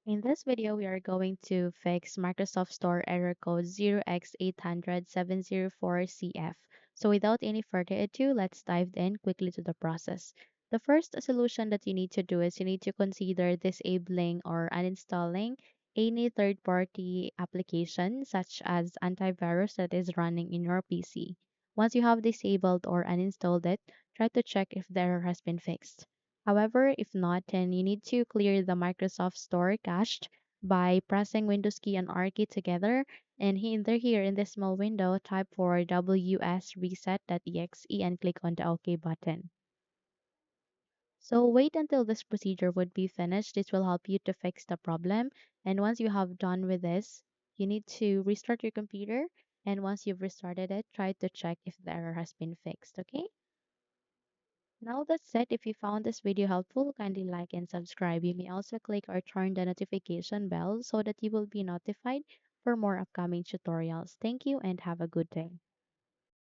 In this video, we are going to fix Microsoft Store error code 0x800704cf. So without any further ado, let's dive in quickly to the process. The first solution that you need to do is you need to consider disabling or uninstalling any third-party application such as antivirus that is running in your PC. Once you have disabled or uninstalled it, try to check if the error has been fixed. However, if not, then you need to clear the Microsoft Store cache by pressing Windows key and R key together. And here in this small window, type for wsreset.exe and click on the OK button. So wait until this procedure would be finished. This will help you to fix the problem. And once you have done with this, you need to restart your computer. And once you've restarted it, try to check if the error has been fixed. Okay? Now that said, if you found this video helpful, kindly like and subscribe. You may also click or turn the notification bell so that you will be notified for more upcoming tutorials. Thank you and have a good day.